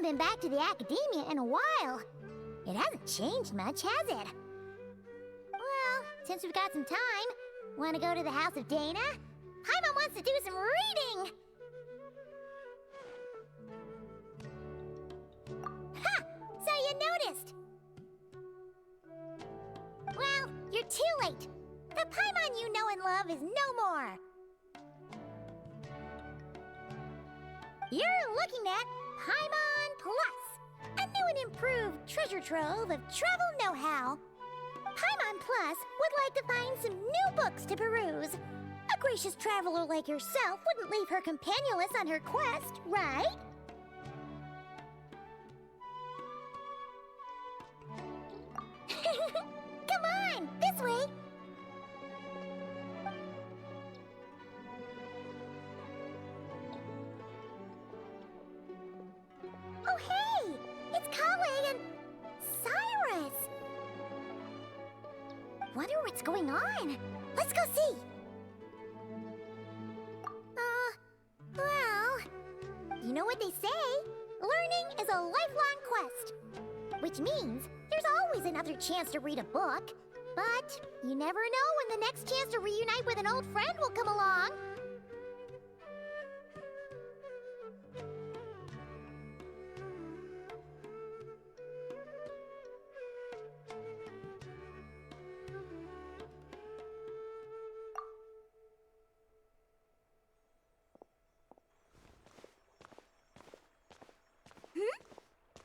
been back to the academia in a while. It hasn't changed much, has it? Well, since we've got some time, want to go to the house of Dana? Paimon wants to do some reading! Ha! So you noticed! Well, you're too late. The Paimon you know and love is no more. You're looking at Paimon Plus, a new and improved treasure trove of travel know-how. Paimon Plus would like to find some new books to peruse. A gracious traveler like yourself wouldn't leave her companionless on her quest, right? Come on, this way. Oh, hey! It's Kale and Cyrus! Wonder what's going on. Let's go see. Well, you know what they say. Learning is a lifelong quest. Which means there's always another chance to read a book. But you never know when the next chance to reunite with an old friend will come along.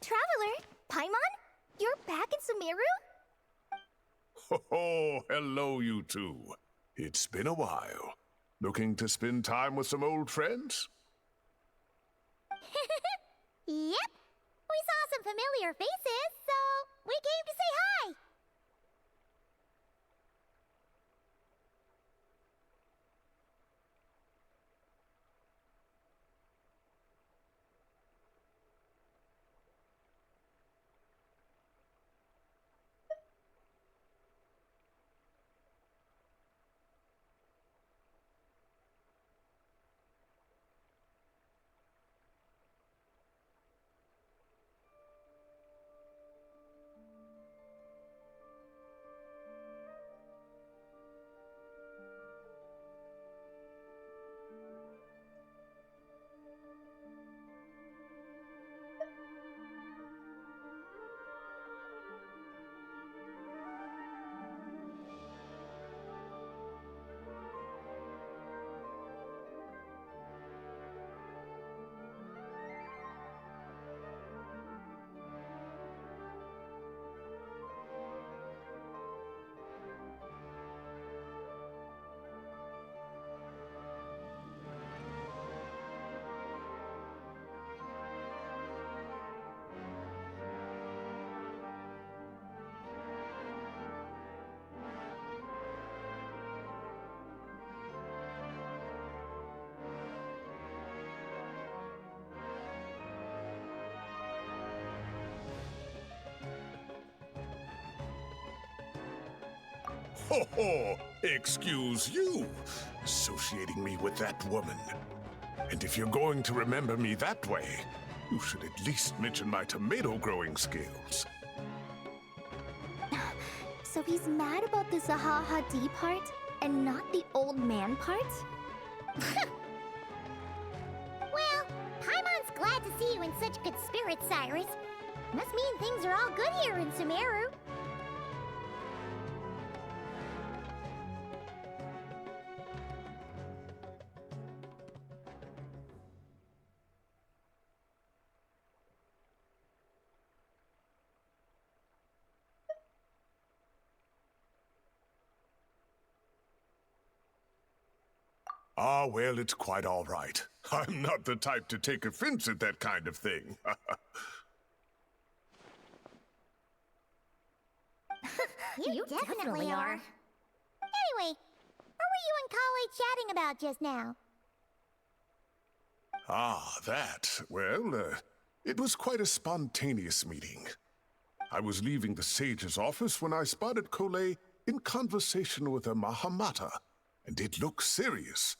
Traveler, Paimon? You're back in Sumeru? Oh, hello, you two. It's been a while. Looking to spend time with some old friends? Yep. We saw some familiar faces, so we came to say hi. Ho ho! Excuse you, associating me with that woman. And if you're going to remember me that way, you should at least mention my tomato growing skills. So he's mad about the Zaha D part and not the old man part? Well, Paimon's glad to see you in such good spirits, Cyrus. Must mean things are all good here in Sumeru. Ah, well, it's quite all right. I'm not the type to take offense at that kind of thing. You definitely are. Anyway, what were you and Kale chatting about just now? Ah, that. Well, it was quite a spontaneous meeting. I was leaving the sage's office when I spotted Kole in conversation with a Mahamata, and it looked serious.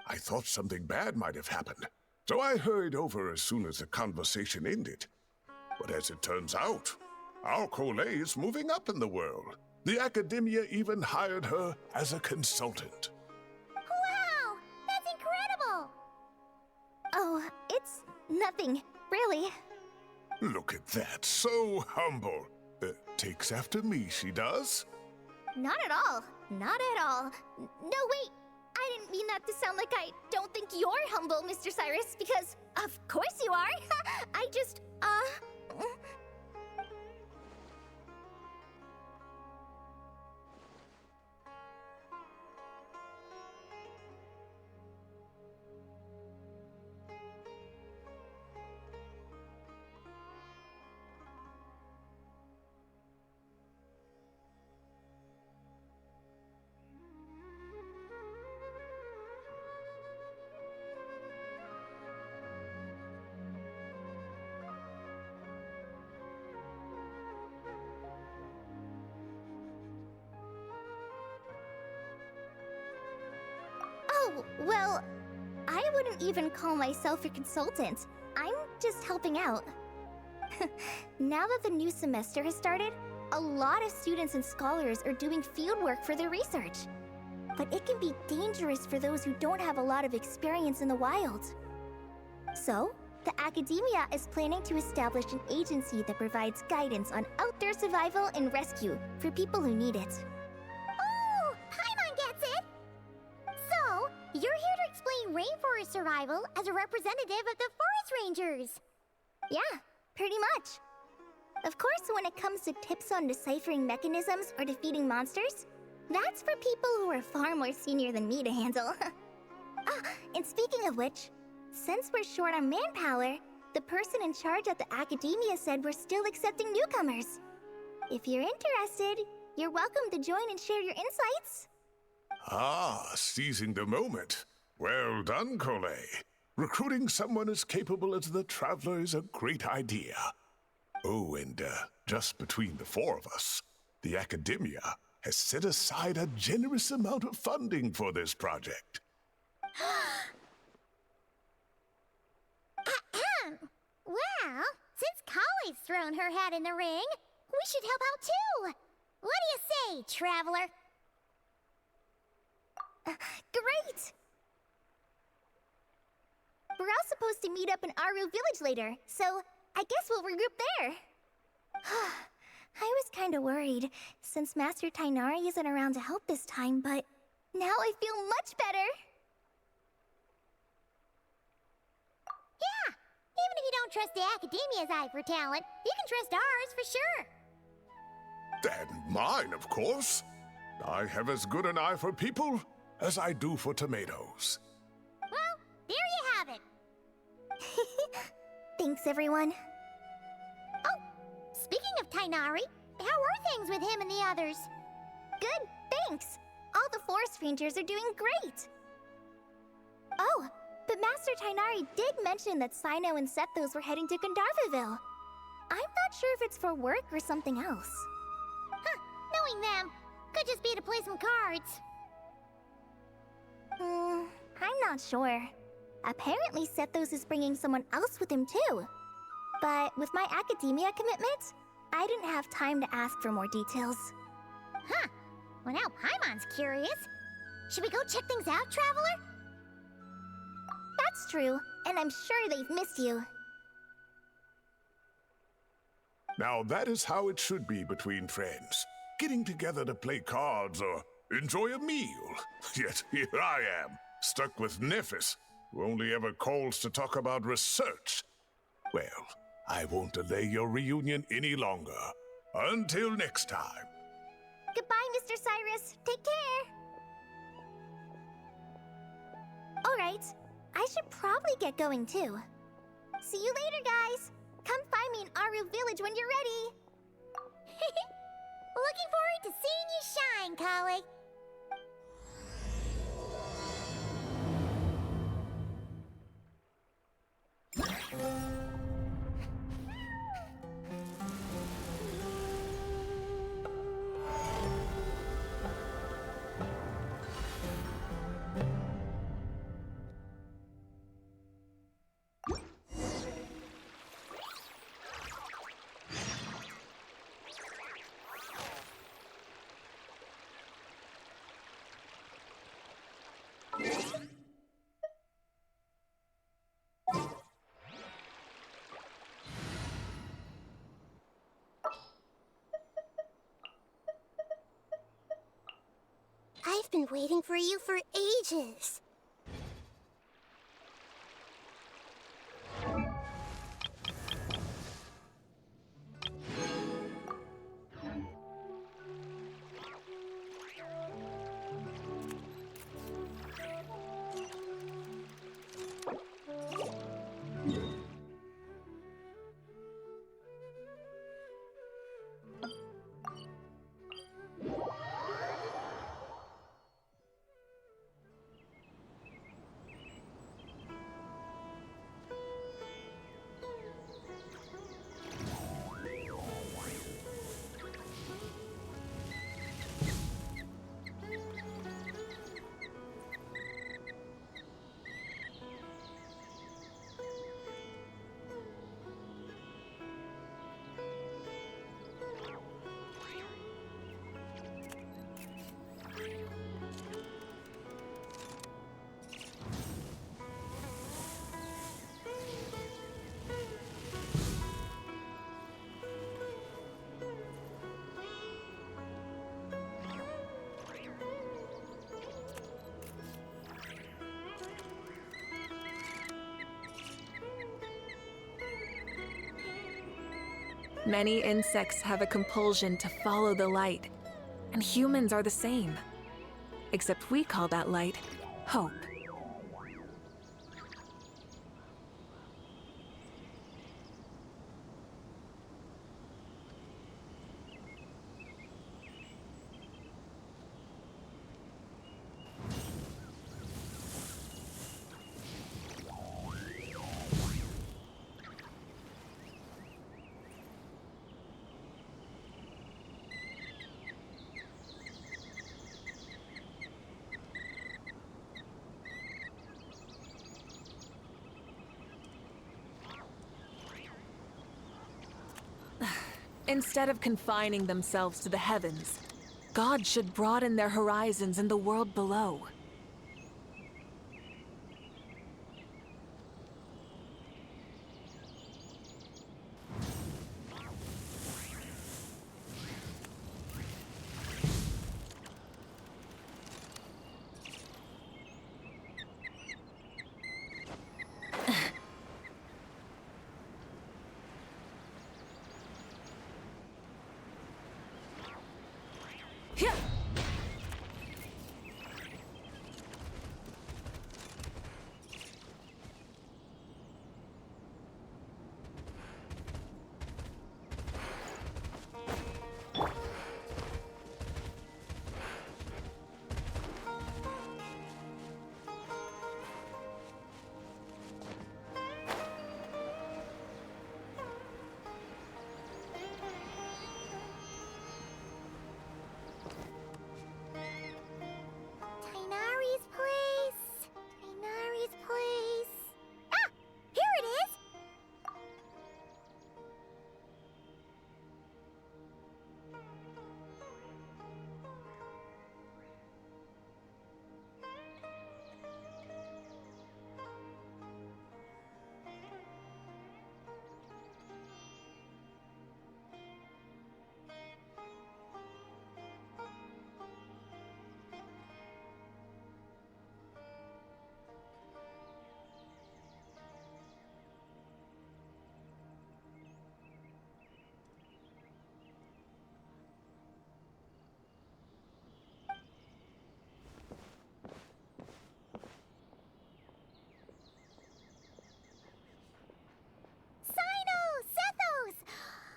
I thought something bad might have happened, so I hurried over as soon as the conversation ended. But as it turns out, our Coley is moving up in the world. The academia even hired her as a consultant. Wow! That's incredible! Oh, it's nothing, really. Look at that, so humble. Takes after me, she does. Not at all. Not at all. No, wait. I didn't mean that to sound like I don't think you're humble, Mr. Cyrus, because of course you are. I just, Oh, well, I wouldn't even call myself a consultant. I'm just helping out. Now that the new semester has started, a lot of students and scholars are doing fieldwork for their research. But it can be dangerous for those who don't have a lot of experience in the wild. So, the academia is planning to establish an agency that provides guidance on outdoor survival and rescue for people who need it. Oh, Paimon gets it! So, you're here to explain rainforest survival as a representative of the forest rangers. Yeah, pretty much. Of course, when it comes to tips on deciphering mechanisms or defeating monsters, that's for people who are far more senior than me to handle. And speaking of which, since we're short on manpower, the person in charge at the academia said we're still accepting newcomers. If you're interested, you're welcome to join and share your insights. Ah, seizing the moment. Well done, Coley. Recruiting someone as capable as the Traveler is a great idea. Oh, and just between the four of us, the academia has set aside a generous amount of funding for this project. Well, since Collie's thrown her hat in the ring, we should help out too. What do you say, Traveler? Great! We're all supposed to meet up in Aru Village later, so I guess we'll regroup there. I was kinda worried, since Master Tainari isn't around to help this time, but now I feel much better. Yeah, even if you don't trust the academia's eye for talent, you can trust ours for sure. And mine, of course. I have as good an eye for people as I do for tomatoes. Well, there you have it. Thanks, everyone. Oh, speaking of Tainari, how are things with him and the others? Good, thanks. All the forest rangers are doing great. Oh, but Master Tainari did mention that Sino and Sethos were heading to Gandharvaville. I'm not sure if it's for work or something else. Huh, knowing them, could just be to play some cards. I'm not sure. Apparently Sethos is bringing someone else with him too. But with my academia commitment, I didn't have time to ask for more details. Huh, well now Paimon's curious. Should we go check things out, Traveler? That's true, and I'm sure they've missed you. Now that is how it should be between friends. Getting together to play cards or enjoy a meal. Yet here I am, stuck with Nephis, who only ever calls to talk about research. Well, I won't delay your reunion any longer. Until next time. Goodbye, Mr. Cyrus. Take care. All right, I should probably get going too. See you later, guys. Come find me in Aru Village when you're ready. Looking forward to seeing you shine, Collie. waiting for you for ages. Many insects have a compulsion to follow the light, and humans are the same. Except we call that light hope. Instead of confining themselves to the heavens, God should broaden their horizons in the world below. Yeah. Tainari's place. Tainari's place. Ah! Here it is!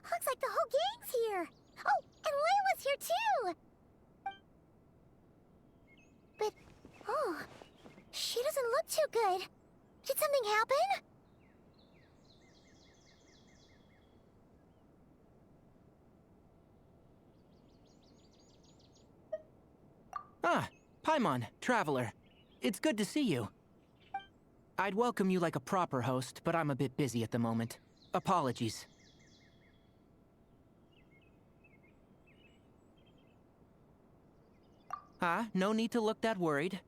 Looks like the whole gang's here. Oh, and Layla's here too. But, oh, she doesn't look too good. Did something happen? Ah, Paimon, Traveler. It's good to see you. I'd welcome you like a proper host, but I'm a bit busy at the moment. Apologies. No need to look that worried.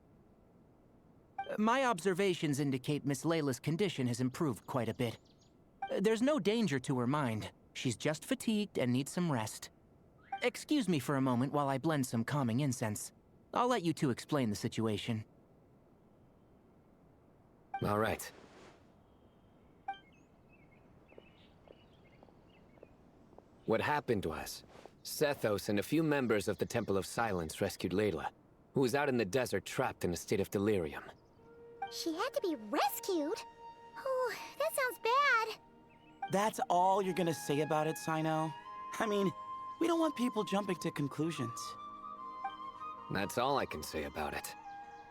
My observations indicate Miss Layla's condition has improved quite a bit. There's no danger to her mind. She's just fatigued and needs some rest. Excuse me for a moment while I blend some calming incense. I'll let you two explain the situation. All right. What happened was, Sethos and a few members of the Temple of Silence rescued Layla, who was out in the desert trapped in a state of delirium. She had to be rescued? Oh, that sounds bad. That's all you're gonna say about it, Sino? I mean, we don't want people jumping to conclusions. That's all I can say about it.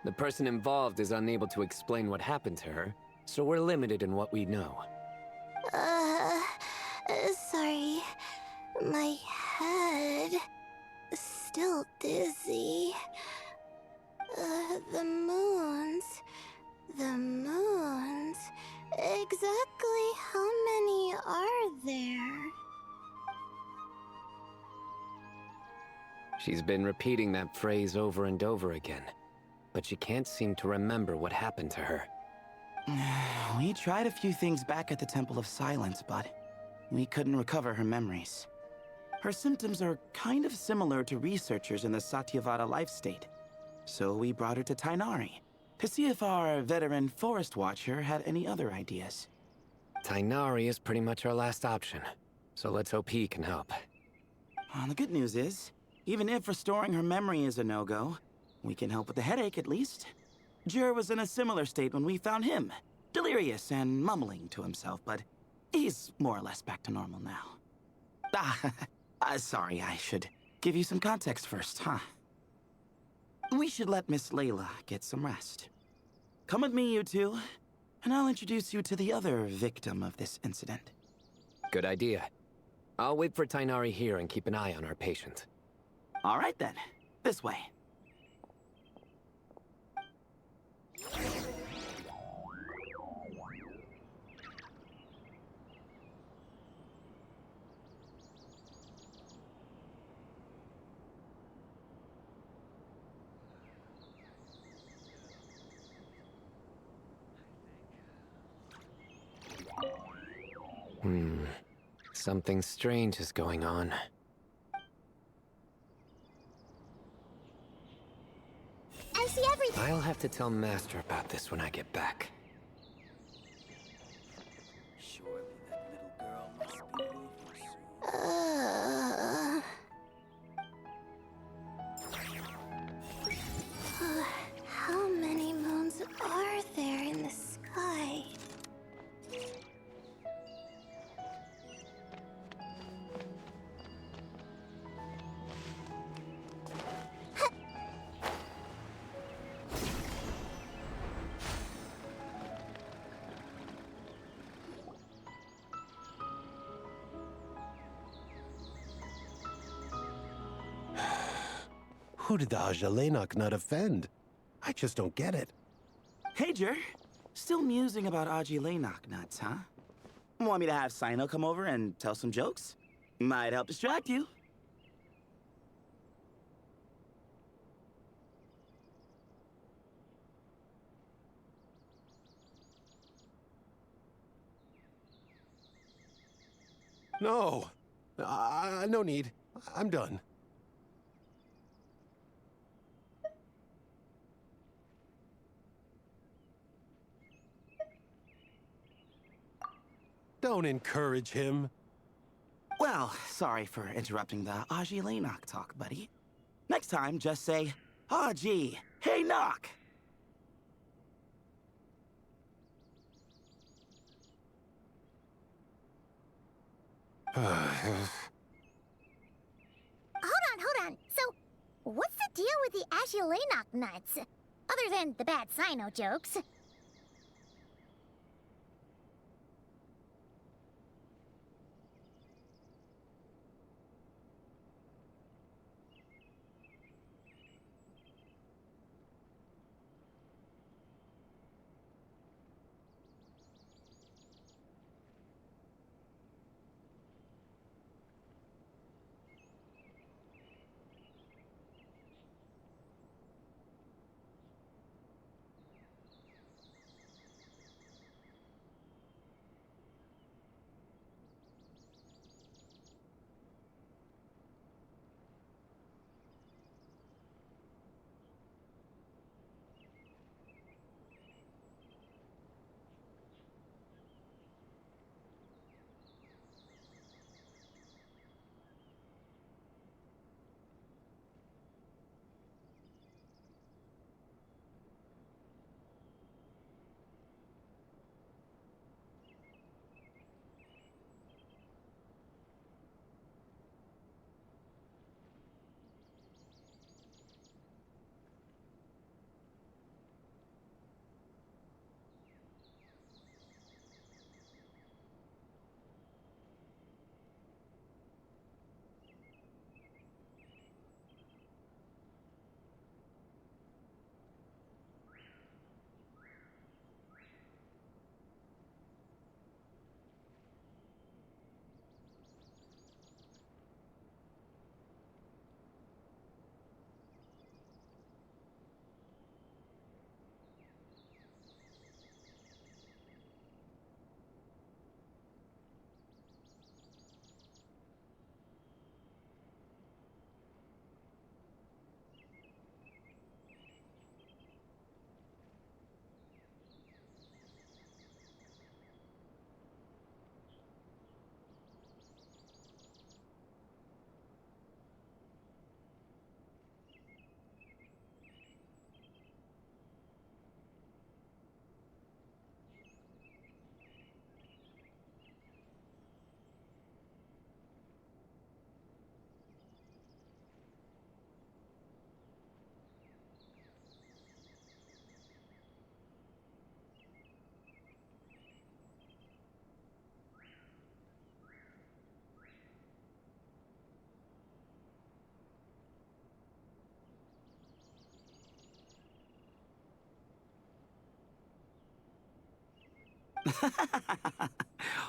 The person involved is unable to explain what happened to her, so we're limited in what we know. Sorry. My head... still dizzy. The moons... Exactly how many are there? She's been repeating that phrase over and over again, but she can't seem to remember what happened to her. We tried a few things back at the Temple of Silence, but we couldn't recover her memories. Her symptoms are kind of similar to researchers in the Satyavada life state, so we brought her to Tainari to see if our veteran forest watcher had any other ideas. Tainari is pretty much our last option, so let's hope he can help. The good news is, even if restoring her memory is a no-go, we can help with the headache at least. Jur was in a similar state when we found him, delirious and mumbling to himself, but he's more or less back to normal now. Sorry, I should give you some context first, huh? We should let Miss Layla get some rest. Come with me, you two, and I'll introduce you to the other victim of this incident. Good idea. I'll wait for Tainari here and keep an eye on our patient. All right then, this way. Something strange is going on. I see everything. I'll have to tell Master about this when I get back. Surely that little girl must be moving soon. How many moons are there in the sky? Who did the Ajalenok not offend? I just don't get it. Hey, Jur. Still musing about Aji Laynok nuts, huh? Want me to have Sino come over and tell some jokes? Might help distract you. No. No need. I'm done. Don't encourage him. Well, sorry for interrupting the Aji Laynok talk, buddy. Next time, just say, Aji, hey, knock! Hold on. So, what's the deal with the Ashulanok nuts? Other than the bad Sino jokes.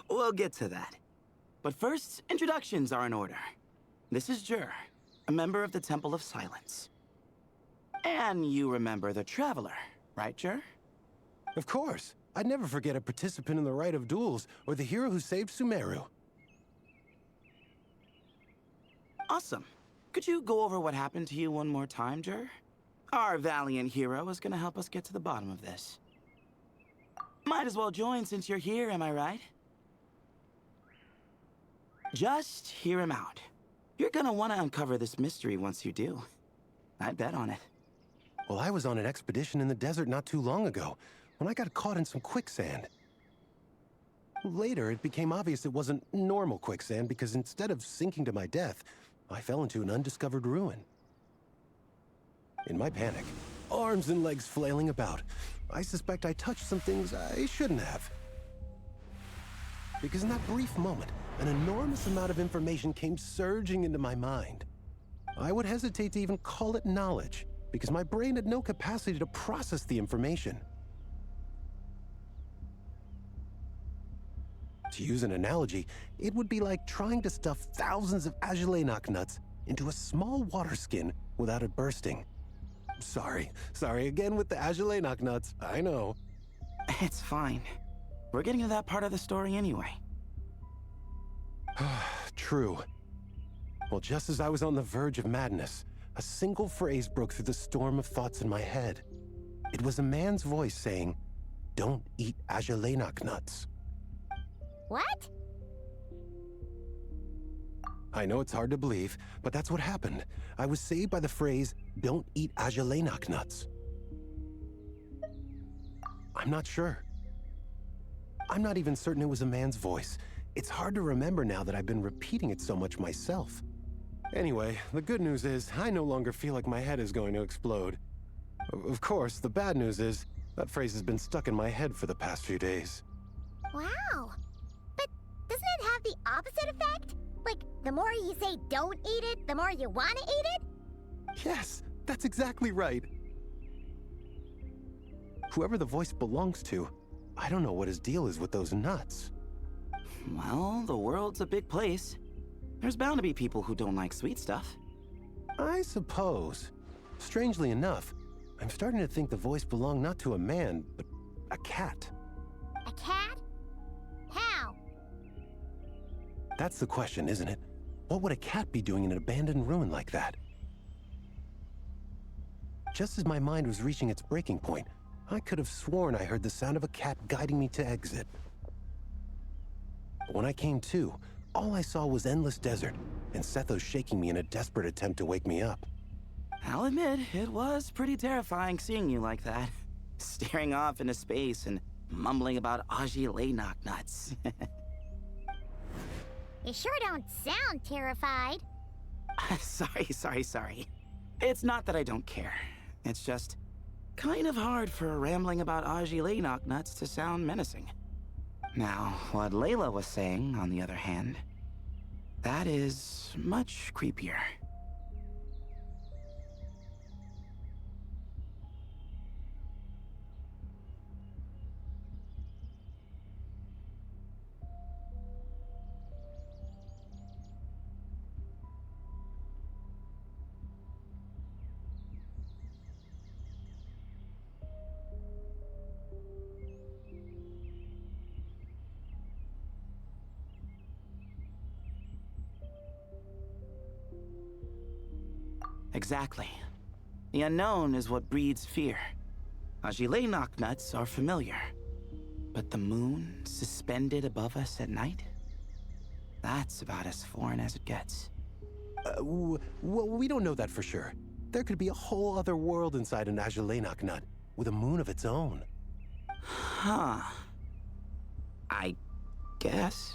We'll get to that. But first, introductions are in order. This is Jur, a member of the Temple of Silence. And you remember the Traveler, right, Jur? Of course. I'd never forget a participant in the Rite of Duels or the hero who saved Sumeru. Awesome. Could you go over what happened to you one more time, Jur? Our valiant hero is gonna help us get to the bottom of this. Might as well join since you're here, am I right? Just hear him out. You're gonna want to uncover this mystery once you do. I bet on it. Well, I was on an expedition in the desert not too long ago, when I got caught in some quicksand. Later, it became obvious it wasn't normal quicksand because instead of sinking to my death, I fell into an undiscovered ruin. In my panic, arms and legs flailing about, I suspect I touched some things I shouldn't have. Because in that brief moment, an enormous amount of information came surging into my mind. I would hesitate to even call it knowledge, because my brain had no capacity to process the information. To use an analogy, it would be like trying to stuff thousands of Agelenok nuts into a small water skin without it bursting. Sorry again with the Agelenok nuts, I know. It's fine. We're getting to that part of the story anyway. True. Well, just as I was on the verge of madness, a single phrase broke through the storm of thoughts in my head. It was a man's voice saying, "Don't eat Agelenok nuts." What? I know it's hard to believe, but that's what happened. I was saved by the phrase, "Don't eat Agelenok nuts." I'm not sure. I'm not even certain it was a man's voice. It's hard to remember now that I've been repeating it so much myself. Anyway, the good news is I no longer feel like my head is going to explode. Of course, the bad news is that phrase has been stuck in my head for the past few days. Wow. But doesn't it have the opposite effect? Like, the more you say don't eat it, the more you want to eat it? Yes, that's exactly right. Whoever the voice belongs to, I don't know what his deal is with those nuts. Well, the world's a big place. There's bound to be people who don't like sweet stuff. I suppose. Strangely enough, I'm starting to think the voice belonged not to a man, but a cat. A cat? How? That's the question, isn't it? What would a cat be doing in an abandoned ruin like that? Just as my mind was reaching its breaking point, I could have sworn I heard the sound of a cat guiding me to exit. But when I came to, all I saw was endless desert, and Sethos shaking me in a desperate attempt to wake me up. I'll admit, it was pretty terrifying seeing you like that. Staring off into space and mumbling about Agelenok nuts. You sure don't sound terrified. Sorry. It's not that I don't care. It's just kind of hard for rambling about Agelenok nuts to sound menacing. Now, what Layla was saying, on the other hand, that is much creepier. Exactly. The unknown is what breeds fear. Agelenok nuts are familiar. But the moon suspended above us at night? That's about as foreign as it gets. Well, we don't know that for sure. There could be a whole other world inside an Agelenok nut, with a moon of its own. Huh. I guess.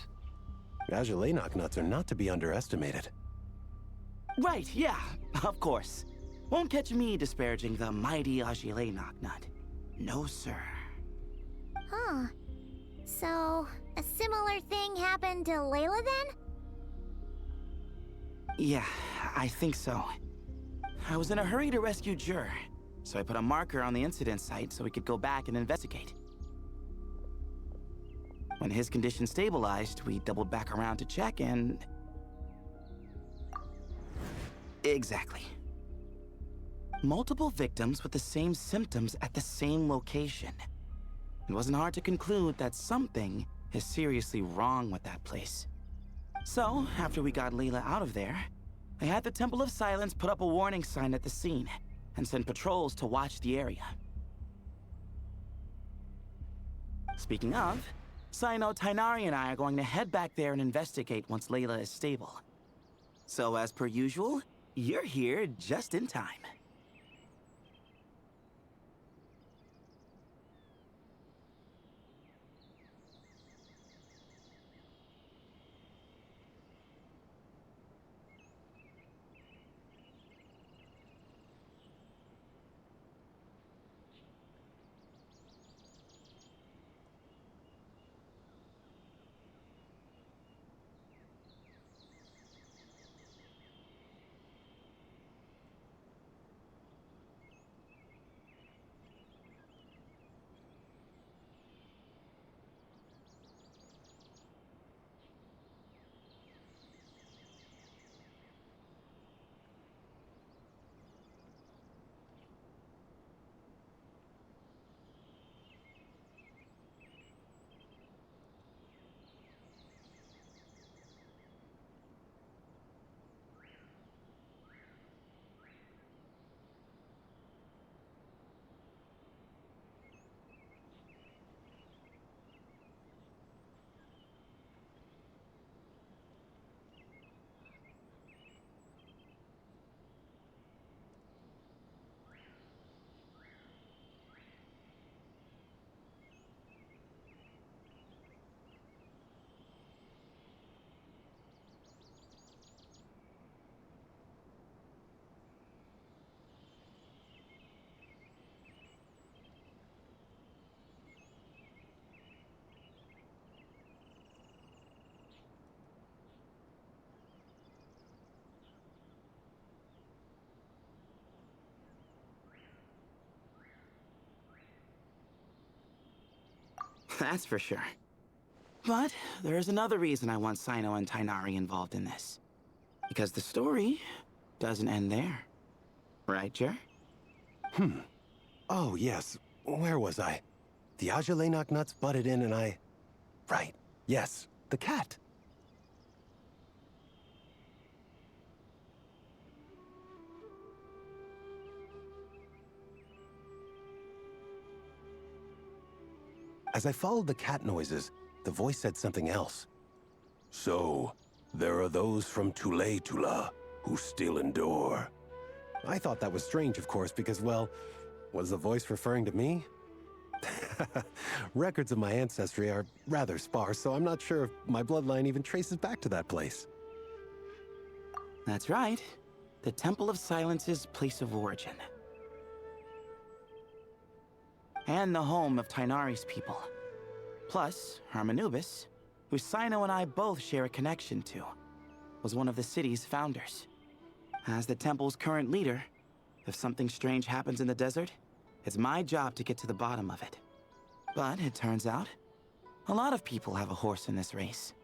Agelenok nuts are not to be underestimated. Right, yeah, of course. Won't catch me disparaging the mighty Agelenok nut. No, sir. Huh. So, a similar thing happened to Layla then? Yeah, I think so. I was in a hurry to rescue Jur, so I put a marker on the incident site so we could go back and investigate. When his condition stabilized, we doubled back around to check and... Exactly. Multiple victims with the same symptoms at the same location. It wasn't hard to conclude that something is seriously wrong with that place. So, after we got Layla out of there, I had the Temple of Silence put up a warning sign at the scene and send patrols to watch the area. Speaking of, Sino, Tainari, and I are going to head back there and investigate once Layla is stable. So, as per usual, you're here just in time. That's for sure. But there's another reason I want Sino and Tainari involved in this. Because the story doesn't end there. Right, Jer? Oh, yes. Where was I? The Ajalenok nuts butted in and I... Right. Yes. The cat. As I followed the cat noises, the voice said something else. So, there are those from Tula who still endure. I thought that was strange, of course, because, well, was the voice referring to me? Records of my ancestry are rather sparse, so I'm not sure if my bloodline even traces back to that place. That's right. The Temple of Silence's place of origin. And the home of Tainari's people. Plus, Harmonubis, who Sino and I both share a connection to, was one of the city's founders. As the temple's current leader, if something strange happens in the desert, it's my job to get to the bottom of it. But it turns out, a lot of people have a horse in this race,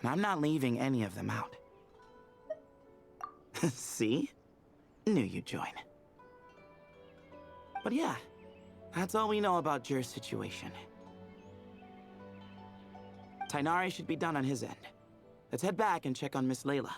and I'm not leaving any of them out. See? Knew you'd join. But yeah, that's all we know about Jer's situation. Tainari should be done on his end. Let's head back and check on Miss Layla.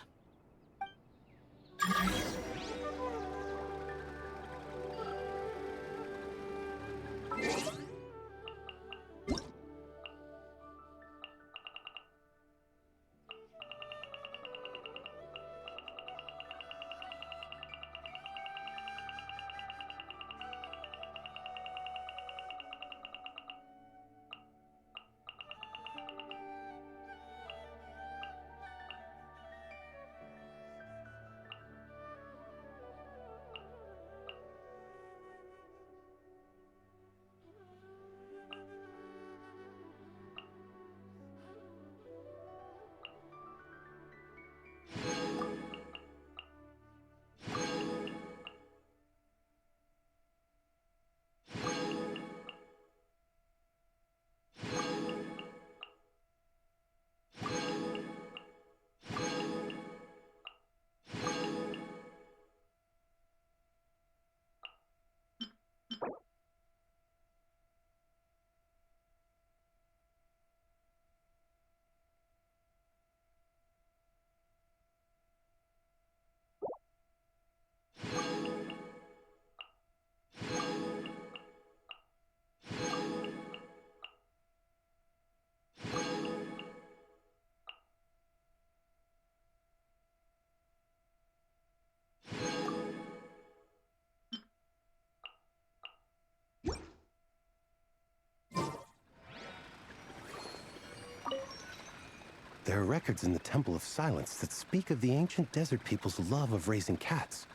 There are records in the Temple of Silence that speak of the ancient desert people's love of raising cats.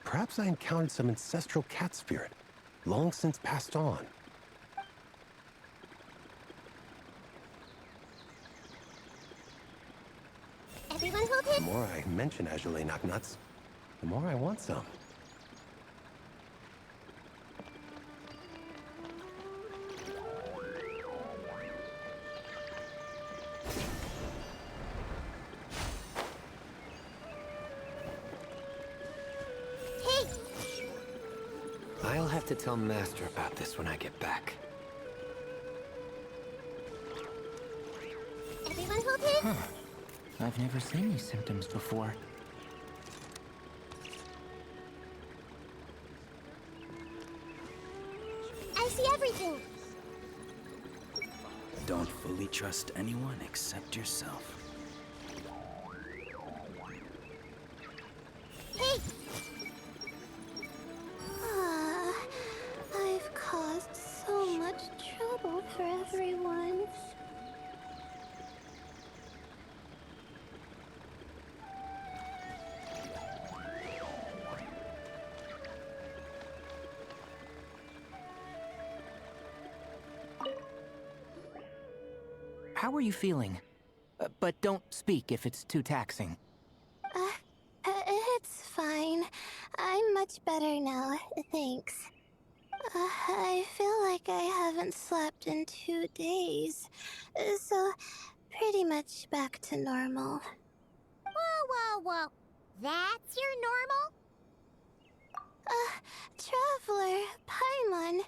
Perhaps I encountered some ancestral cat spirit, long since passed on. Everyone hold his... The more I mention Azulay Knocknuts, the more I want some. Hey! I'll have to tell Master about this when I get back. Everyone hold his... I've never seen these symptoms before. I see everything. Don't fully trust anyone except yourself. Hey! I've caused so much trouble for everyone. How are you feeling? But don't speak if it's too taxing. It's fine. I'm much better now, thanks. I feel like I haven't slept in 2 days, so pretty much back to normal. Whoa. That's your normal? Traveler, Paimon,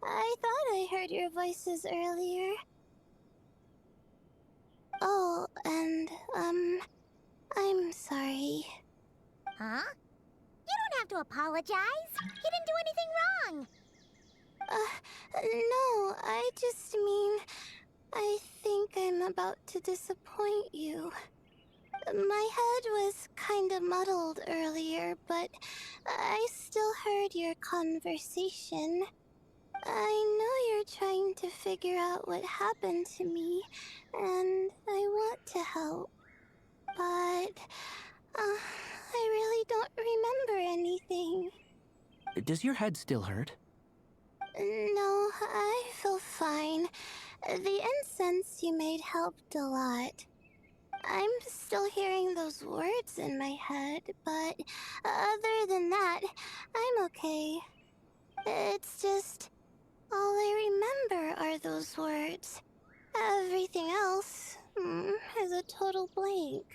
I thought I heard your voices earlier. Oh, and, I'm sorry. Huh? You don't have to apologize. You didn't do anything wrong. No, I just mean, I think I'm about to disappoint you. My head was kinda muddled earlier, but I still heard your conversation. I know you're trying to figure out what happened to me, and I want to help. But, I really don't remember anything. Does your head still hurt? No, I feel fine. The incense you made helped a lot. I'm still hearing those words in my head, but other than that, I'm okay. It's just... all I remember are those words. Everything else is a total blank.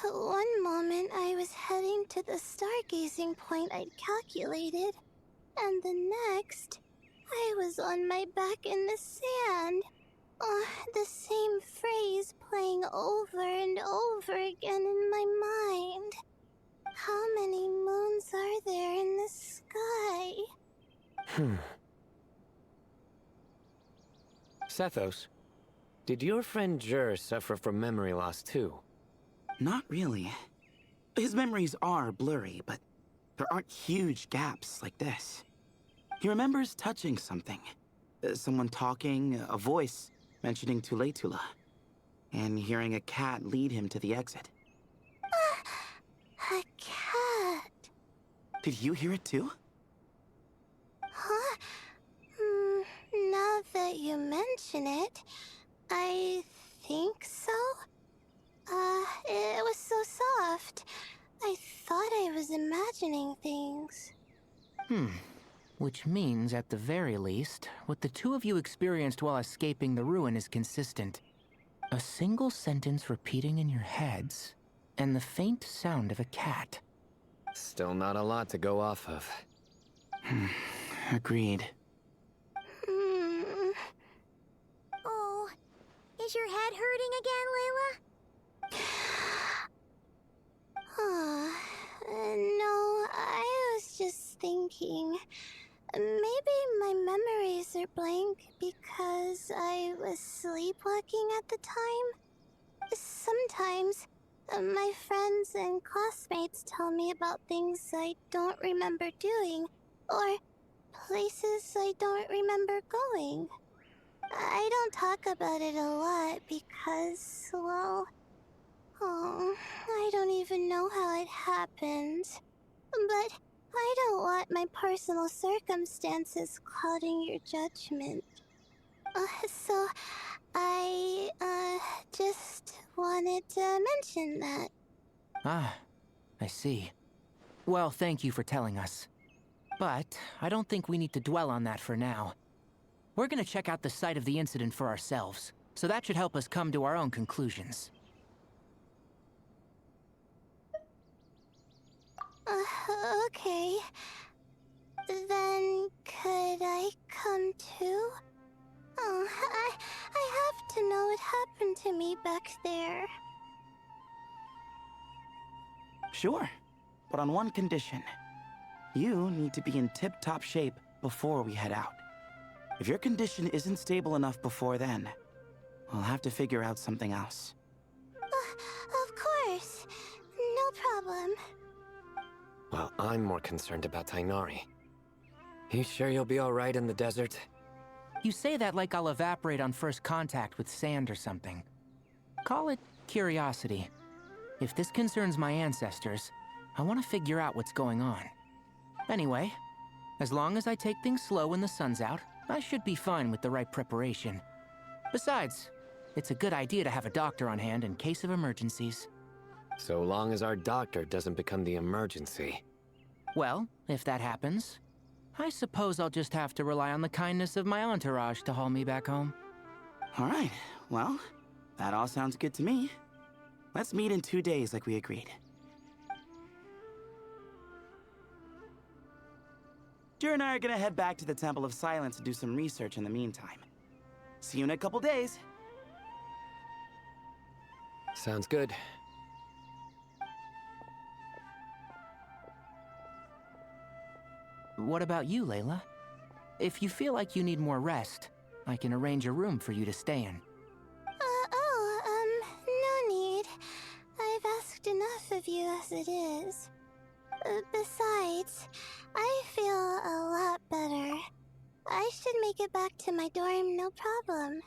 One moment I was heading to the stargazing point I'd calculated, and the next, I was on my back in the sand. The same phrase playing over and over again in my mind. How many moons are there in the sky? Sethos, did your friend Jur suffer from memory loss too? Not really. His memories are blurry, but there aren't huge gaps like this. He remembers touching something. Someone talking, a voice mentioning Tuletula, and hearing a cat lead him to the exit. A cat. Did you hear it too? Huh? Now that you mention it, I think so. It was so soft. I thought I was imagining things. Which means, at the very least, what the two of you experienced while escaping the ruin is consistent. A single sentence repeating in your heads, and the faint sound of a cat. Still not a lot to go off of. Agreed. Oh, is your head hurting again, Layla? No, I was just thinking. Maybe my memories are blank because I was sleepwalking at the time. Sometimes, my friends and classmates tell me about things I don't remember doing, or places I don't remember going. I don't talk about it a lot because, well, I don't even know how it happened. But I don't want my personal circumstances clouding your judgment. So I, just wanted to mention that. Ah, I see. Well, thank you for telling us. But I don't think we need to dwell on that for now. We're gonna check out the site of the incident for ourselves, so that should help us come to our own conclusions. Okay. Then could I come too? I have to know what happened to me back there. Sure, but on one condition. You need to be in tip-top shape before we head out. If your condition isn't stable enough before then, we'll have to figure out something else. Of course. No problem. Well, I'm more concerned about Tainari. You sure you'll be alright in the desert? You say that like I'll evaporate on first contact with sand or something. Call it curiosity. If this concerns my ancestors, I want to figure out what's going on. Anyway, as long as I take things slow when the sun's out, I should be fine with the right preparation. Besides, it's a good idea to have a doctor on hand in case of emergencies. So long as our doctor doesn't become the emergency. Well, if that happens, I suppose I'll just have to rely on the kindness of my entourage to haul me back home. All right, well, that all sounds good to me. Let's meet in 2 days like we agreed. Jer and I are gonna head back to the Temple of Silence to do some research in the meantime. See you in a couple days. Sounds good. What about you, Layla? If you feel like you need more rest, I can arrange a room for you to stay in. No need. I've asked enough of you as it is. Besides, I feel a lot better. I should make it back to my dorm, no problem.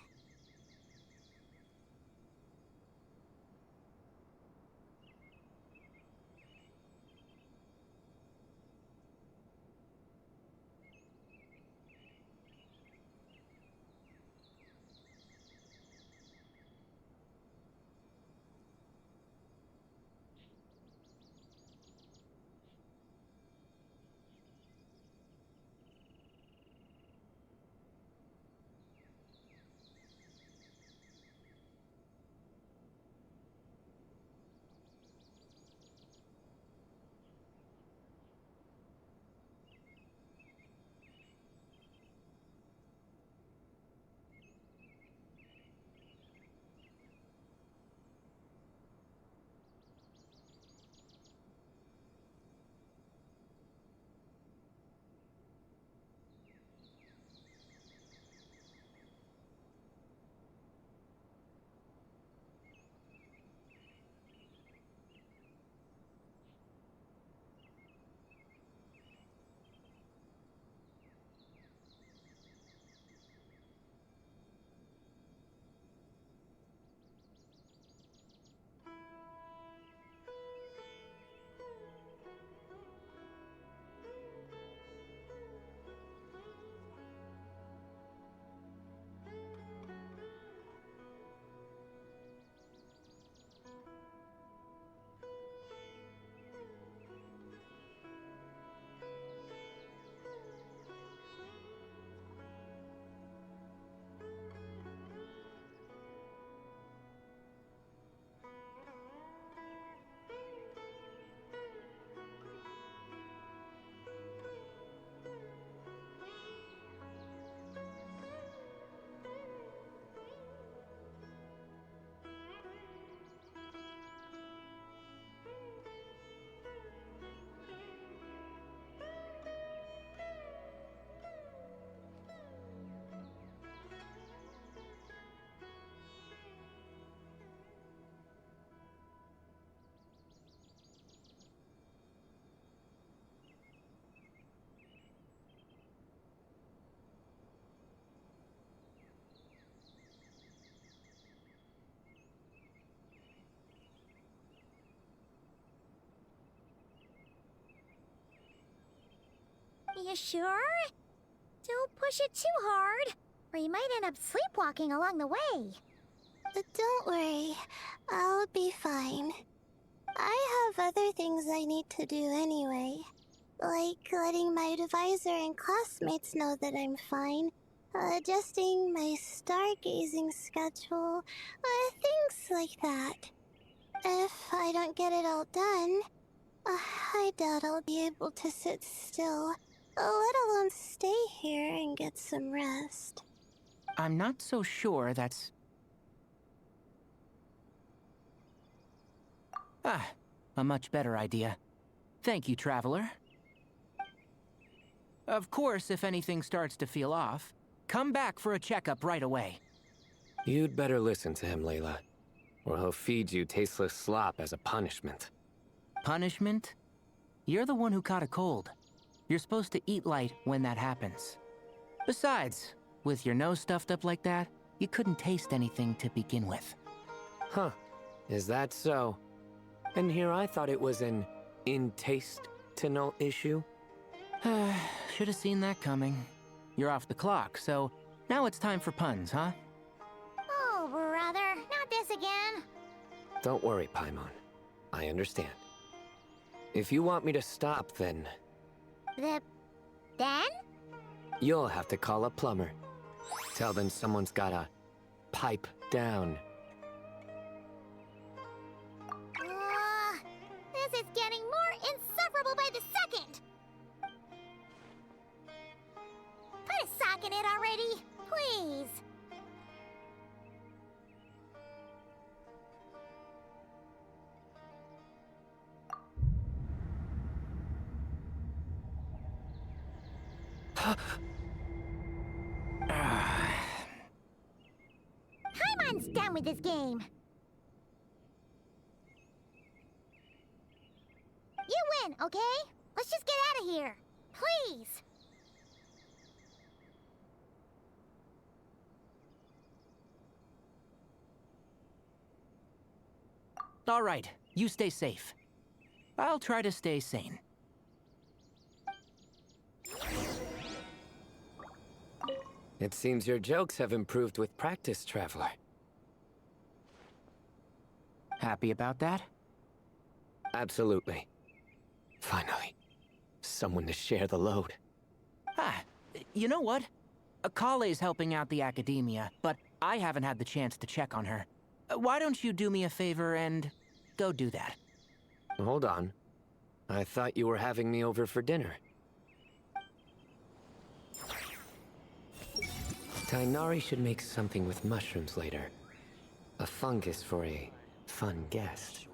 you sure? Don't push it too hard, or you might end up sleepwalking along the way. Don't worry, I'll be fine. I have other things I need to do anyway. Like letting my advisor and classmates know that I'm fine, adjusting my stargazing schedule, things like that. If I don't get it all done, I doubt I'll be able to sit still, let alone stay here and get some rest. I'm not so sure that's... a much better idea. Thank you, Traveler. Of course, if anything starts to feel off, come back for a checkup right away. You'd better listen to him, Layla, or he'll feed you tasteless slop as a punishment. Punishment? You're the one who caught a cold. You're supposed to eat light when that happens. Besides, with your nose stuffed up like that, you couldn't taste anything to begin with. Huh. Is that so? And here I thought it was an in-taste-to-no issue. Should have seen that coming. You're off the clock, so now it's time for puns, huh? Oh, brother, not this again. Don't worry, Paimon. I understand. If you want me to stop, then Then? you'll have to call a plumber. Tell them someone's gotta pipe down. This is getting more insufferable by the second. Put a sock in it already, please. Paimon's done with this game. You win, okay? Let's just get out of here. Please. All right, you stay safe. I'll try to stay sane. It seems your jokes have improved with practice, Traveler. Happy about that? Absolutely. Finally, someone to share the load. You know what? Akale's helping out the academia, but I haven't had the chance to check on her. Why don't you do me a favor and go do that? Hold on. I thought you were having me over for dinner. Tainari should make something with mushrooms later. A fungus for a fun guest.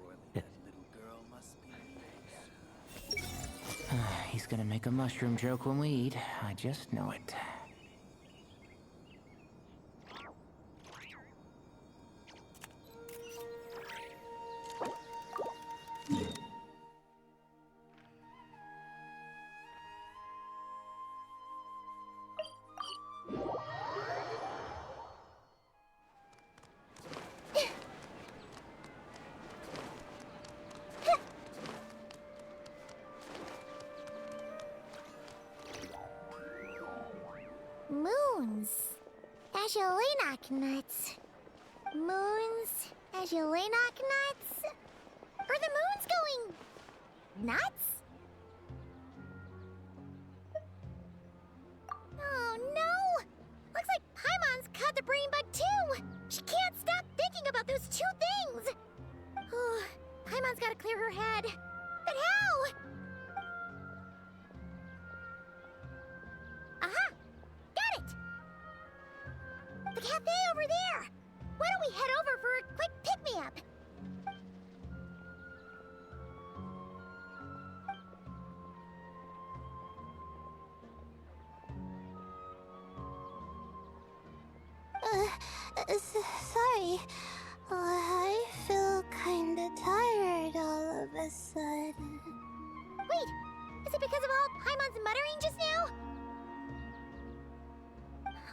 He's gonna make a mushroom joke when we eat. I just know it. Moons. As you Azulinoc nuts. Moons. As you Azulinoc nuts. Are the moons going nuts? Oh no! Looks like Paimon's caught the brain bug too! She can't stop thinking about those two things! Oh, Paimon's gotta clear her head. But how? Aha! Got it! The cafe over there! Why don't we head over for a quick pick-me-up? Sorry. I feel kinda tired all of a sudden. Wait! Is it because of all Paimon's muttering just now?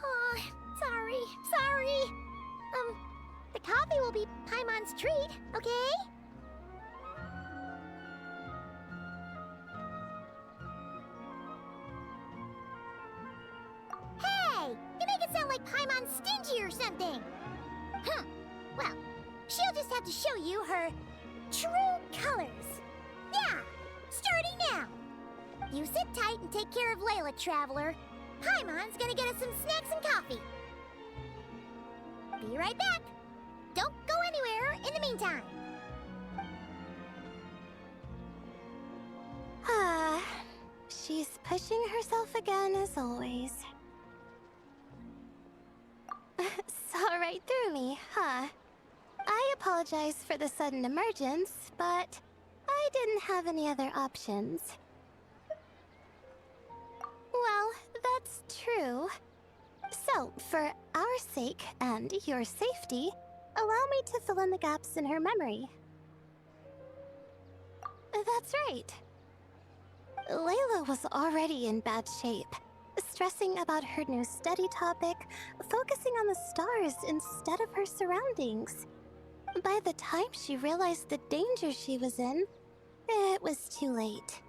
Oh, sorry. The coffee will be Paimon's treat, okay? about to show you her true colors. Yeah, starting now. You sit tight and take care of Layla, Traveler. Paimon's gonna get us some snacks and coffee. Be right back. Don't go anywhere in the meantime. She's pushing herself again as always. Saw right through me, huh? I apologize for the sudden emergence, but I didn't have any other options. Well, that's true. So, for our sake and your safety, allow me to fill in the gaps in her memory. That's right. Layla was already in bad shape, stressing about her new study topic, focusing on the stars instead of her surroundings. By the time she realized the danger she was in, it was too late.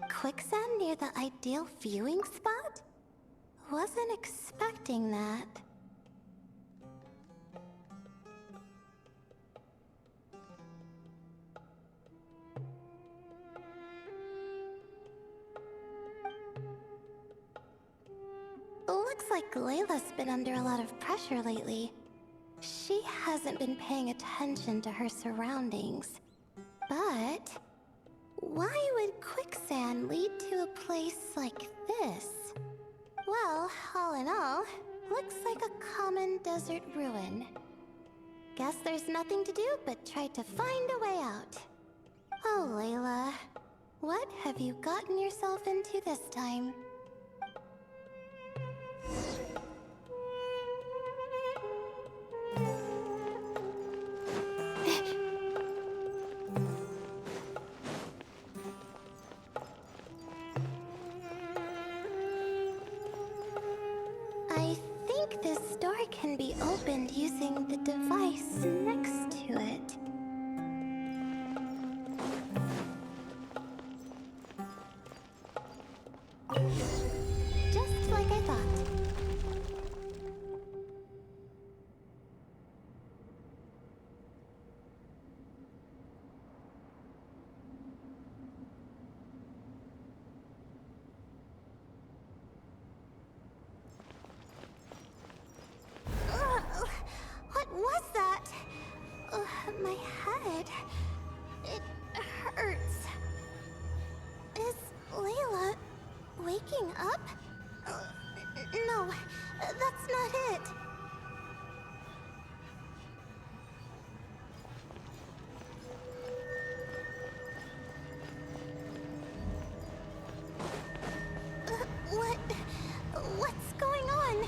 Quicksand near the ideal viewing spot? Wasn't expecting that. Looks like Layla's been under a lot of pressure lately. She hasn't been paying attention to her surroundings. But why would quicksand lead to a place like this? Well, all in all, looks like a common desert ruin. Guess there's nothing to do but try to find a way out. Oh, Layla, what have you gotten yourself into this time? I think this door can be opened using the device next to it. Just like I thought. What was that? My head. It hurts. Is Layla waking up? No, that's not it. What's going on?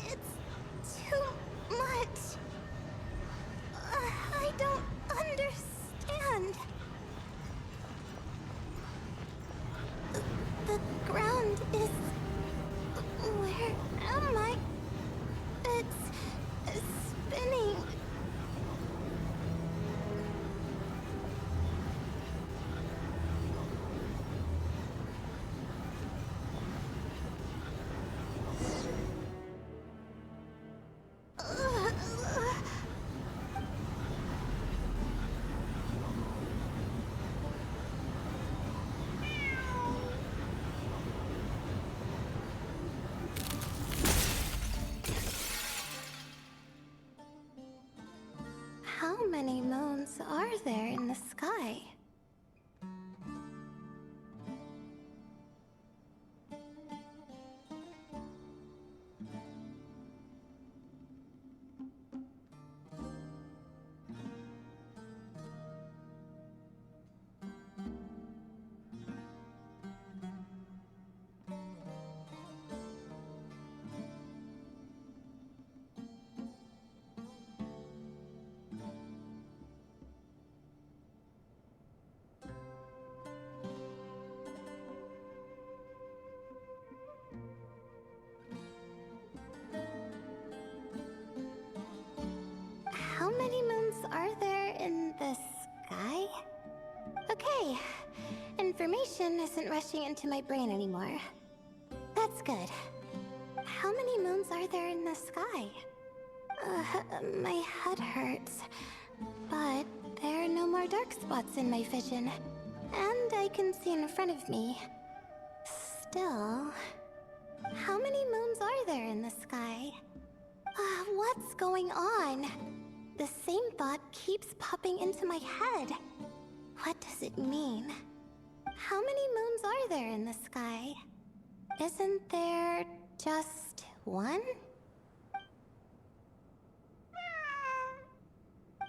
It's too much. I don't understand. The ground is... Where am I? It's spinning. How many moons are there in the sky? information isn't rushing into my brain anymore. That's good. How many moons are there in the sky? My head hurts. But there are no more dark spots in my vision. And I can see in front of me. Still... how many moons are there in the sky? What's going on? The same thought keeps popping into my head. What does it mean? How many moons are there in the sky? Isn't there just one?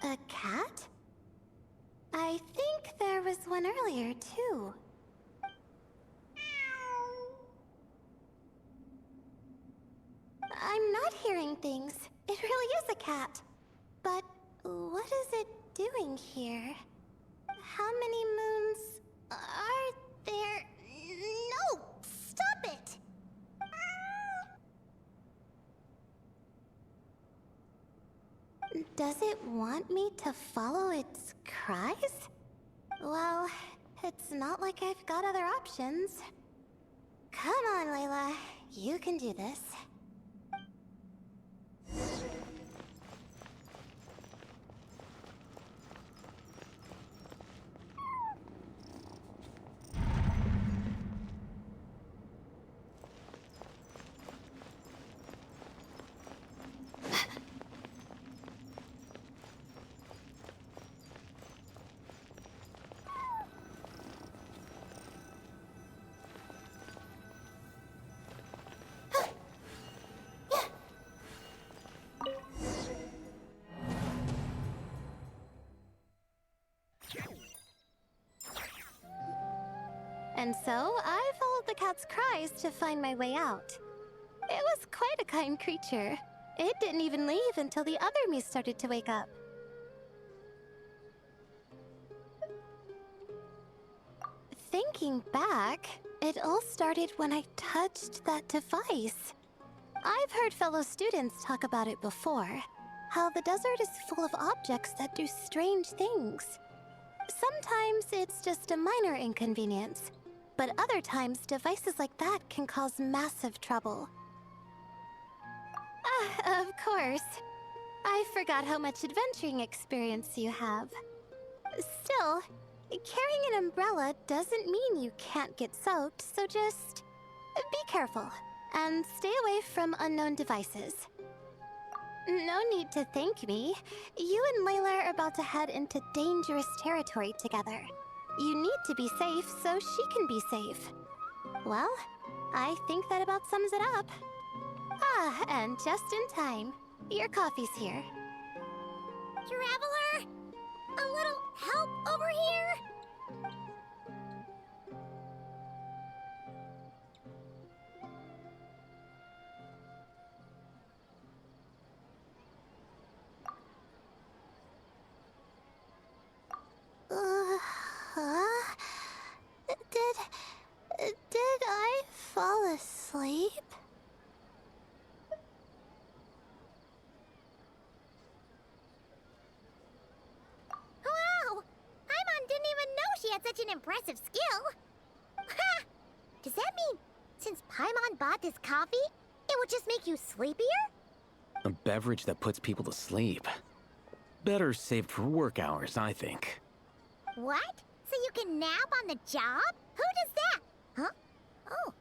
A cat? I think there was one earlier, too. I'm not hearing things. It really is a cat. But what is it doing here? How many moons are there? No! Stop it! Does it want me to follow its cries? Well, it's not like I've got other options. Come on, Layla. You can do this. And so, I followed the cat's cries to find my way out. It was quite a kind creature. It didn't even leave until the other me started to wake up. Thinking back, it all started when I touched that device. I've heard fellow students talk about it before. How the desert is full of objects that do strange things. Sometimes it's just a minor inconvenience. But other times, devices like that can cause massive trouble. Of course. I forgot how much adventuring experience you have. Still, carrying an umbrella doesn't mean you can't get soaked, so just be careful and stay away from unknown devices. No need to thank me. You and Layla are about to head into dangerous territory together. You need to be safe so she can be safe. Well, I think that about sums it up. And just in time. Your coffee's here. Traveler? A little help over here? Did I fall asleep? Wow! Paimon didn't even know she had such an impressive skill. Ha! Does that mean since Paimon bought this coffee, it would just make you sleepier? A beverage that puts people to sleep. Better saved for work hours, I think. What? So you can nap on the job? Who does that? Huh? Oh.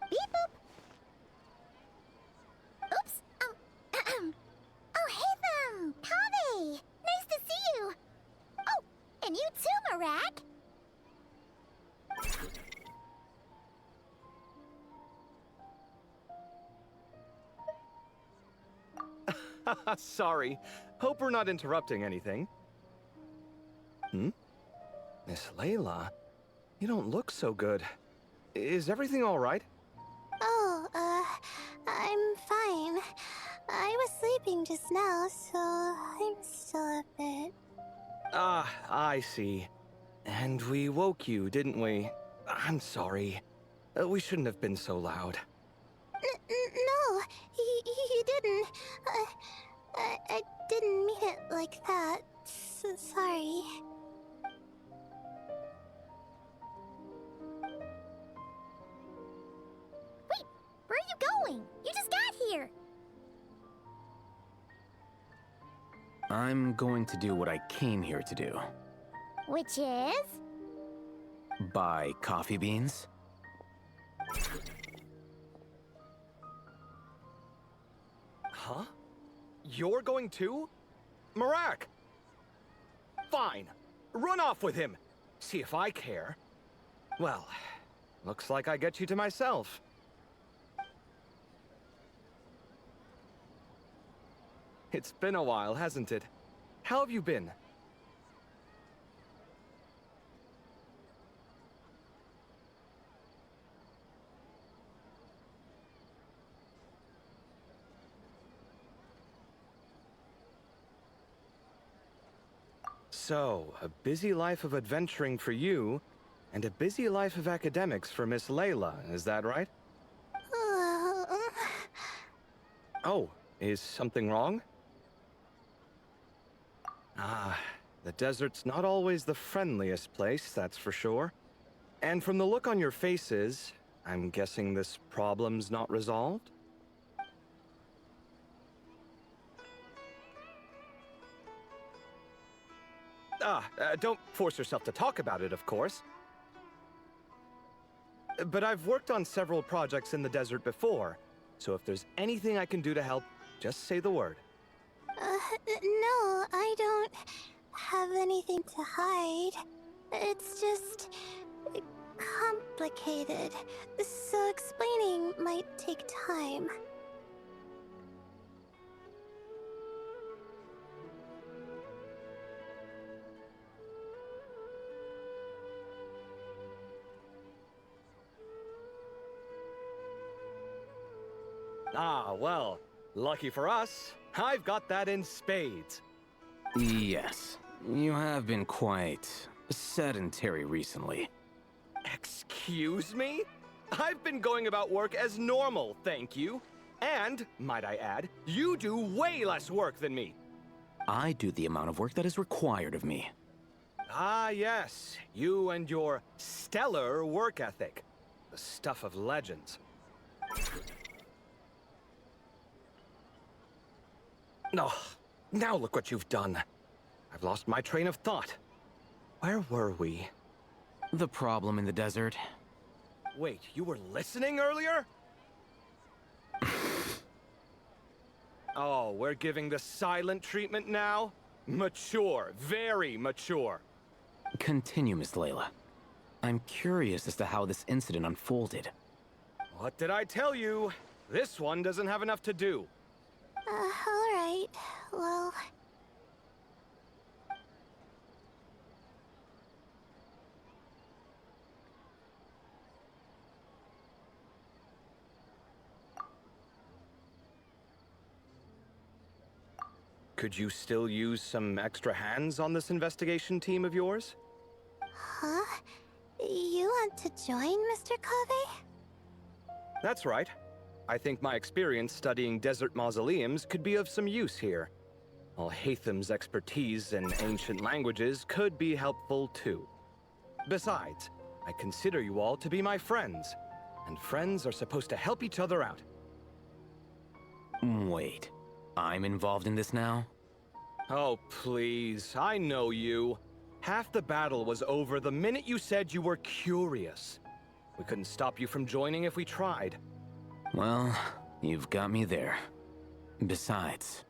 Beep boop. Oops. Oh. Oh, hey them. Kave. Nice to see you. Oh, and you too, Marak. Sorry. Hope we're not interrupting anything. Miss Layla, you don't look so good. Is everything all right? Oh, I'm fine. I was sleeping just now, so I'm still a bit... Ah, I see. And we woke you, didn't we? I'm sorry. We shouldn't have been so loud. No, you didn't. I didn't mean it like that. Sorry. Wait, where are you going? You just got here. I'm going to do what I came here to do. Which is? Buy coffee beans. Huh? You're going too? Marak! Fine. Run off with him. See if I care. Well, looks like I get you to myself. It's been a while, hasn't it? How have you been? So, a busy life of adventuring for you, and a busy life of academics for Miss Layla, is that right? Oh, is something wrong? Ah, the desert's not always the friendliest place, that's for sure. And from the look on your faces, I'm guessing this problem's not resolved? Don't force yourself to talk about it, of course. But I've worked on several projects in the desert before, so if there's anything I can do to help, just say the word. No, I don't have anything to hide. It's just complicated, so explaining might take time. Ah, well, lucky for us, I've got that in spades. Yes, you have been quite sedentary recently. Excuse me? I've been going about work as normal, thank you. And, might I add, you do way less work than me. I do the amount of work that is required of me. Ah, yes, you and your stellar work ethic. The stuff of legends. Oh, now look what you've done. I've lost my train of thought. Where were we? The problem in the desert. Wait, you were listening earlier? Oh, we're giving the silent treatment now? Mature, very mature. Continue, Miss Layla. I'm curious as to how this incident unfolded. What did I tell you? This one doesn't have enough to do. Alright. Well... Could you still use some extra hands on this investigation team of yours? Huh? You want to join, Mr. Cave? That's right. I think my experience studying desert mausoleums could be of some use here. While Hatham's expertise in ancient languages could be helpful too. Besides, I consider you all to be my friends, and friends are supposed to help each other out. Wait, I'm involved in this now? Oh, please, I know you. Half the battle was over the minute you said you were curious. We couldn't stop you from joining if we tried. Well, you've got me there. Besides...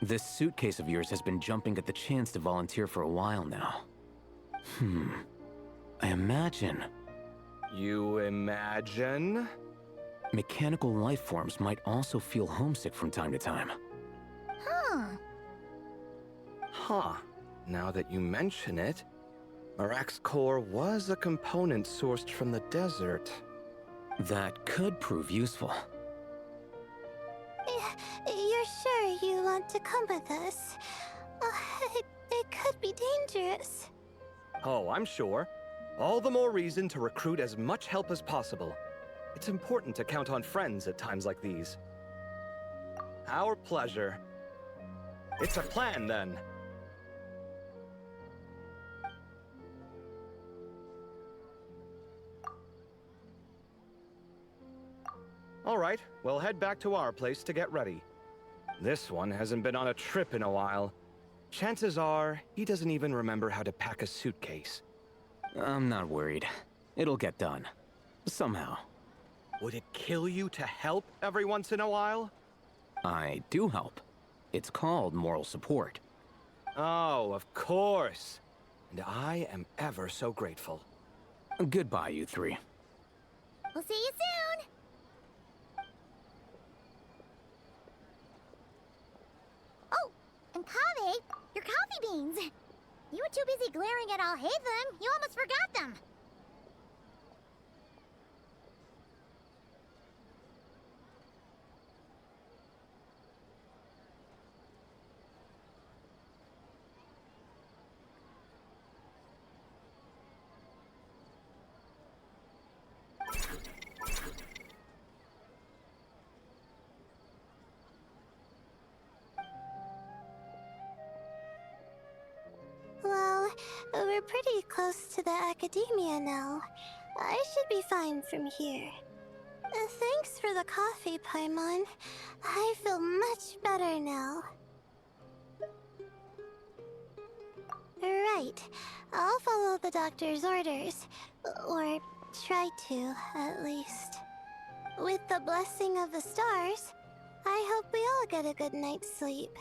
this suitcase of yours has been jumping at the chance to volunteer for a while now. I imagine... You imagine? mechanical life forms might also feel homesick from time to time. Huh. Now that you mention it, Marak's core was a component sourced from the desert. That could prove useful. You're sure you want to come with us? It could be dangerous. Oh, I'm sure. All the more reason to recruit as much help as possible. It's important to count on friends at times like these. Our pleasure. It's a plan, then. All right, we'll head back to our place to get ready. This one hasn't been on a trip in a while. Chances are, he doesn't even remember how to pack a suitcase. I'm not worried. It'll get done. Somehow. Would it kill you to help every once in a while? I do help. It's called moral support. Oh, of course. And I am ever so grateful. Goodbye, you three. We'll see you soon! Oh, and Kaveh, your coffee beans. You were too busy glaring at Alhaitham, you almost forgot them. Well, we're pretty close to the academia now. I should be fine from here. Thanks for the coffee, Paimon. I feel much better now. Right. I'll follow the doctor's orders. Or try to, at least. With the blessing of the stars, I hope we all get a good night's sleep.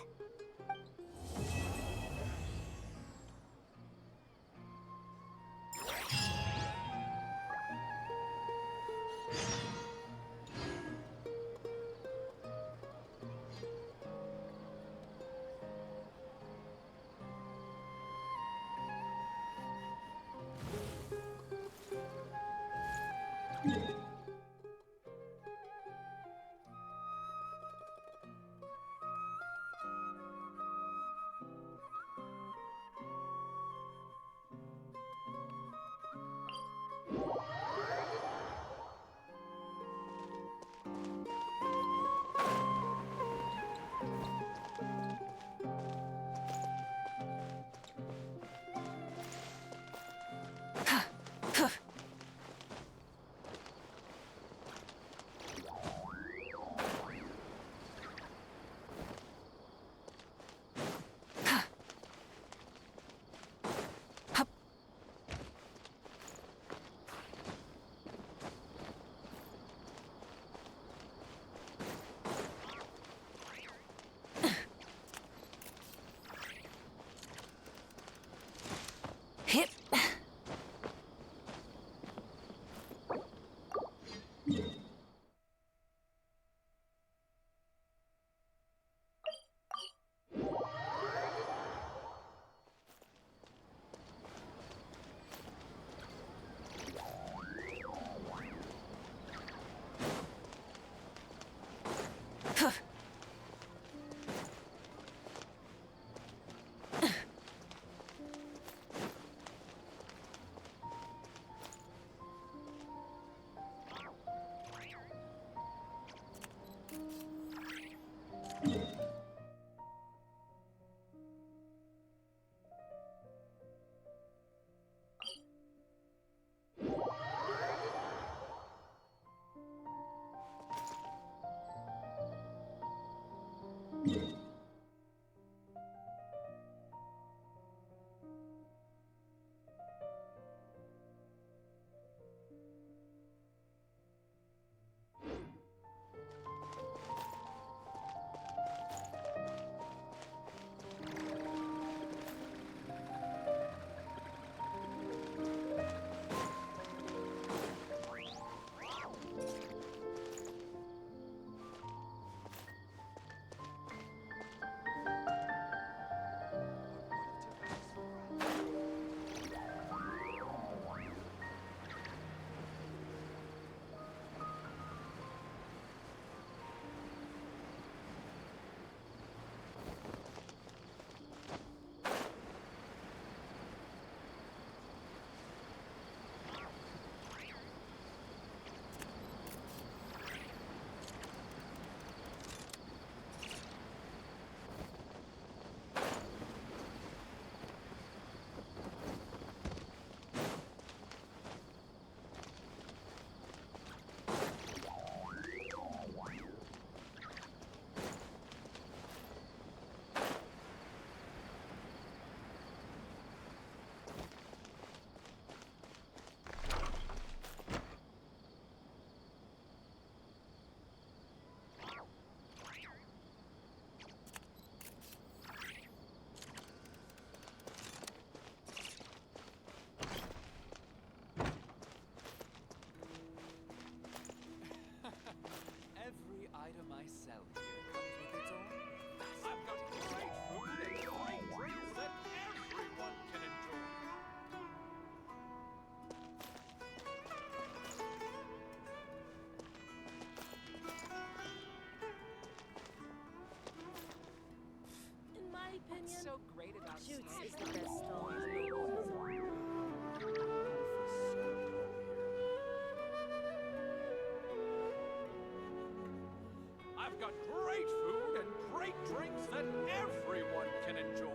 I've got great food and great drinks that everyone can enjoy.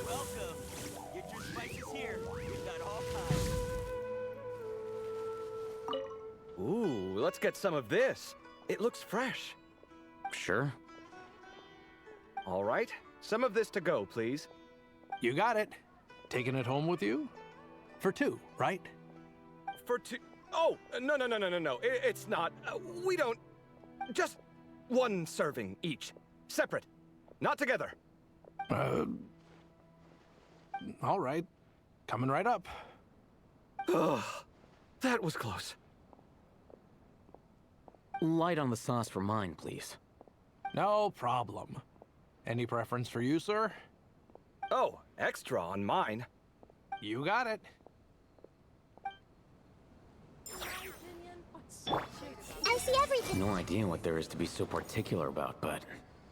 Welcome. Get your spices here. We've got all kinds. Ooh, let's get some of this. It looks fresh. Sure. All right, some of this to go, please. You got it. Taking it home with you? For two, right? For two... Oh, no. It's not. We don't... Just one serving each. Separate. Not together. All right. Coming right up. Ugh, that was close. Light on the sauce for mine, please. No problem. Any preference for you, sir? Oh, extra on mine. You got it. I see everything. No idea what there is to be so particular about, but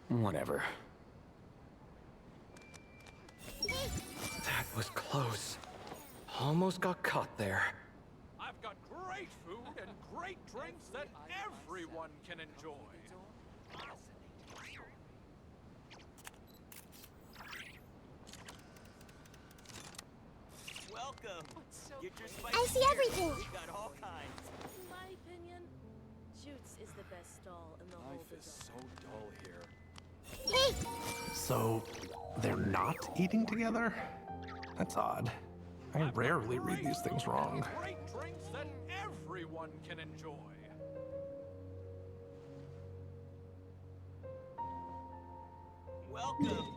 whatever. That was close. Almost got caught there. I've got great food and great drinks that everyone can enjoy. Welcome. Get your spices I see here. everything. We've got all kinds. In my opinion, Jutes is the best stall in the whole bazaar. So dull here. Hey, So, they're not eating together? That's odd. I rarely read these things wrong. Great drinks that everyone can enjoy. Welcome.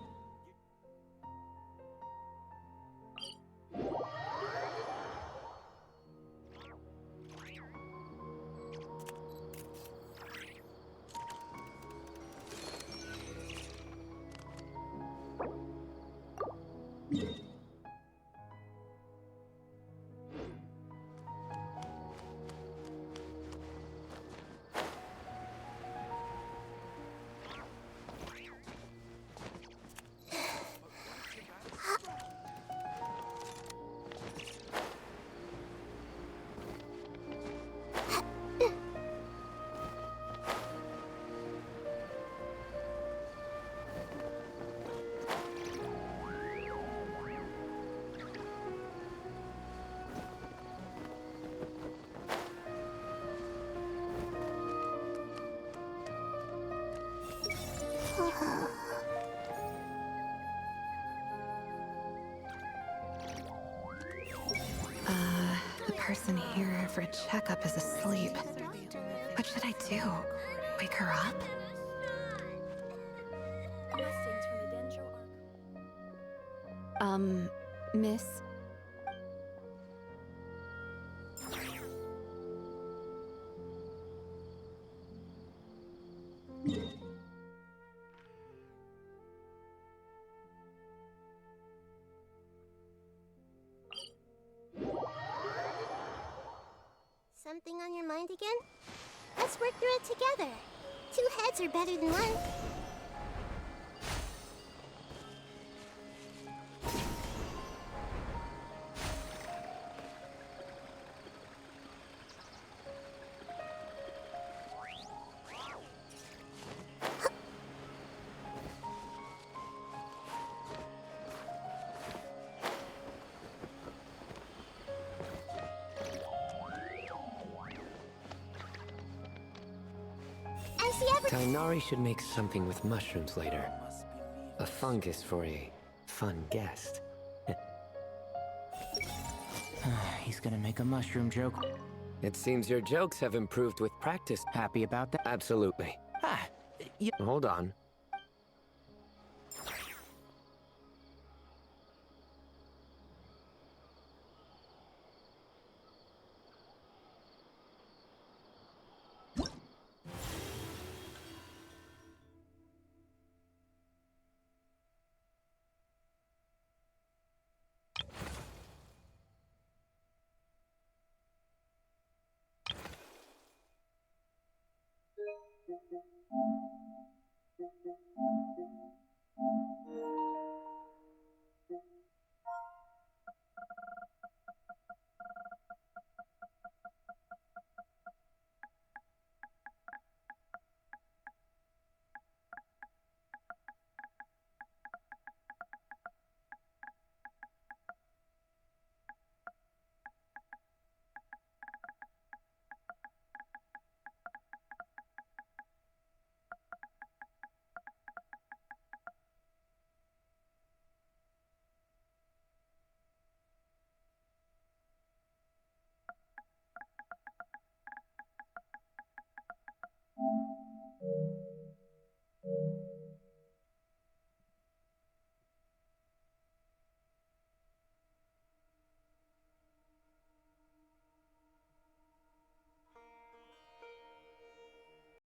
The person here for a checkup is asleep. What should I do? Wake her up? Listings from the Dendro arc. Miss? something on your mind again? Let's work through it together. 2 heads are better than 1. Tainari should make something with mushrooms later. A fungus for a fun guest. He's gonna make a mushroom joke. It seems your jokes have improved with practice. Happy about that? Absolutely. Hold on.